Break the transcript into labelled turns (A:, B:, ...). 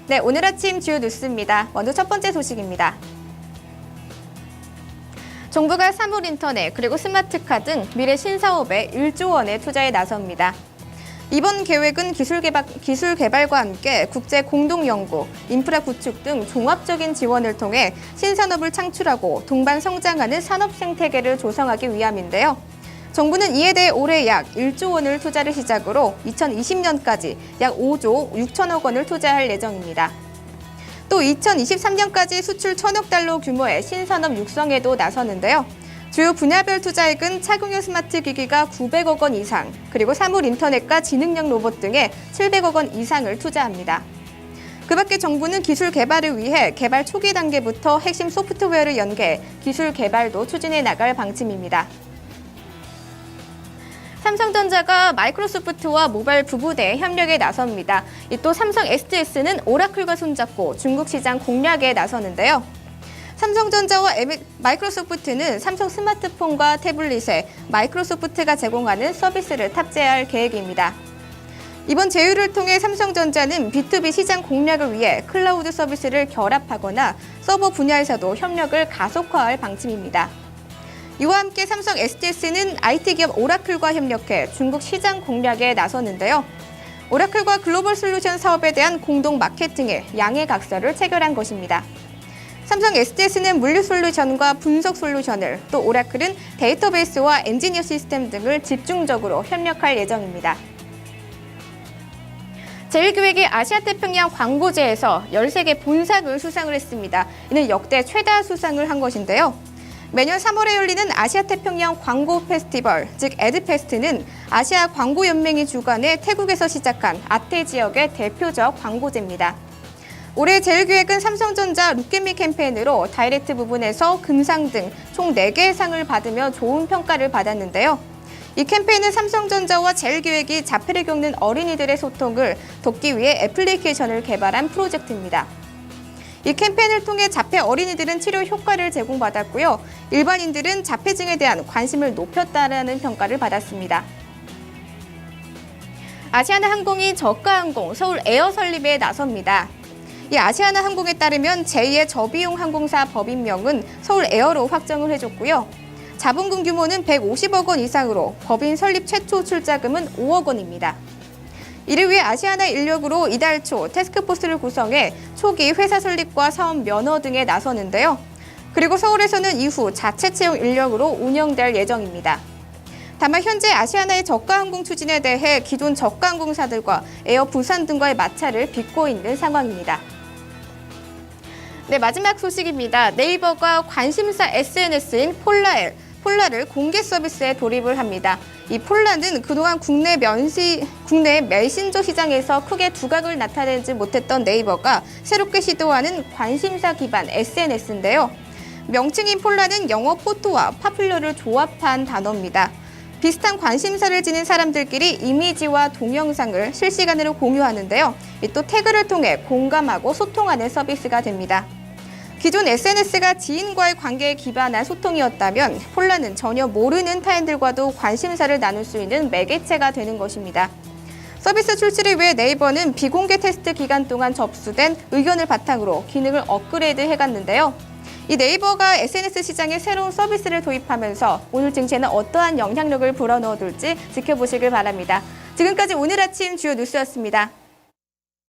A: 네, 오늘 아침 주요 뉴스입니다. 먼저 첫 번째 소식입니다. 정부가 사물인터넷 그리고 스마트카 등 미래 신사업에 1조 원의 투자에 나섭니다. 이번 계획은 기술 개발과 함께 국제 공동연구, 인프라 구축 등 종합적인 지원을 통해 신산업을 창출하고 동반 성장하는 산업 생태계를 조성하기 위함인데요. 정부는 이에 대해 올해 약 1조 원을 투자를 시작으로 2020년까지 약 5조 6천억 원을 투자할 예정입니다. 또 2023년까지 수출 1,000억 달러 규모의 신산업 육성에도 나서는데요. 주요 분야별 투자액은 차공용 스마트 기기가 900억 원 이상, 그리고 사물 인터넷과 지능형 로봇 등에 700억 원 이상을 투자합니다. 그 밖에 정부는 기술 개발을 위해 개발 초기 단계부터 핵심 소프트웨어를 연계해 기술 개발도 추진해 나갈 방침입니다. 삼성전자가 마이크로소프트와 모바일 부부대 협력에 나섭니다. 또 삼성 SDS는 오라클과 손잡고 중국 시장 공략에 나서는데요. 삼성전자와 마이크로소프트는 삼성 스마트폰과 태블릿에 마이크로소프트가 제공하는 서비스를 탑재할 계획입니다. 이번 제휴를 통해 삼성전자는 B2B 시장 공략을 위해 클라우드 서비스를 결합하거나 서버 분야에서도 협력을 가속화할 방침입니다. 이와 함께 삼성 SDS는 IT 기업 오라클과 협력해 중국 시장 공략에 나서는데요. 오라클과 글로벌 솔루션 사업에 대한 공동 마케팅에 양해각서를 체결한 것입니다. 삼성 SDS는 물류 솔루션과 분석 솔루션을, 또 오라클은 데이터베이스와 엔지니어 시스템 등을 집중적으로 협력할 예정입니다. 제1기획이 아시아태평양 광고제에서 13개 본상을 수상을 했습니다. 이는 역대 최다 수상을 한 것인데요. 매년 3월에 열리는 아시아태평양 광고 페스티벌, 즉 에드페스트는 아시아 광고연맹이 주관해 태국에서 시작한 아태 지역의 대표적 광고제입니다. 올해 제1기획은 삼성전자 룩앤미 캠페인으로 다이렉트 부분에서 금상 등 총 4개의 상을 받으며 좋은 평가를 받았는데요. 이 캠페인은 삼성전자와 제1기획이 자폐를 겪는 어린이들의 소통을 돕기 위해 애플리케이션을 개발한 프로젝트입니다. 이 캠페인을 통해 자폐 어린이들은 치료 효과를 제공받았고요. 일반인들은 자폐증에 대한 관심을 높였다라는 평가를 받았습니다. 아시아나항공이 저가항공 서울 에어 설립에 나섭니다. 이 아시아나항공에 따르면 제2의 저비용 항공사 법인명은 서울 에어로 확정을 해줬고요. 자본금 규모는 150억 원 이상으로 법인 설립 최초 출자금은 5억 원입니다. 이를 위해 아시아나 인력으로 이달 초 태스크포스를 구성해 초기 회사 설립과 사업 면허 등에 나서는데요. 그리고 서울에서는 이후 자체 채용 인력으로 운영될 예정입니다. 다만 현재 아시아나의 저가항공 추진에 대해 기존 저가항공사들과 에어 부산 등과의 마찰을 빚고 있는 상황입니다. 네, 마지막 소식입니다. 네이버가 관심사 SNS인 폴라를 공개 서비스에 돌입을 합니다. 이 폴라는 그동안 국내 메신저 시장에서 크게 두각을 나타내지 못했던 네이버가 새롭게 시도하는 관심사 기반 SNS인데요. 명칭인 폴라는 영어 포토와 파퓰러를 조합한 단어입니다. 비슷한 관심사를 지닌 사람들끼리 이미지와 동영상을 실시간으로 공유하는데요. 또 태그를 통해 공감하고 소통하는 서비스가 됩니다. 기존 SNS가 지인과의 관계에 기반한 소통이었다면 폴라는 전혀 모르는 타인들과도 관심사를 나눌 수 있는 매개체가 되는 것입니다. 서비스 출시를 위해 네이버는 비공개 테스트 기간 동안 접수된 의견을 바탕으로 기능을 업그레이드 해갔는데요. 이 네이버가 SNS 시장에 새로운 서비스를 도입하면서 오늘 증시에는 어떠한 영향력을 불어넣어둘지 지켜보시길 바랍니다. 지금까지 오늘 아침 주요 뉴스였습니다.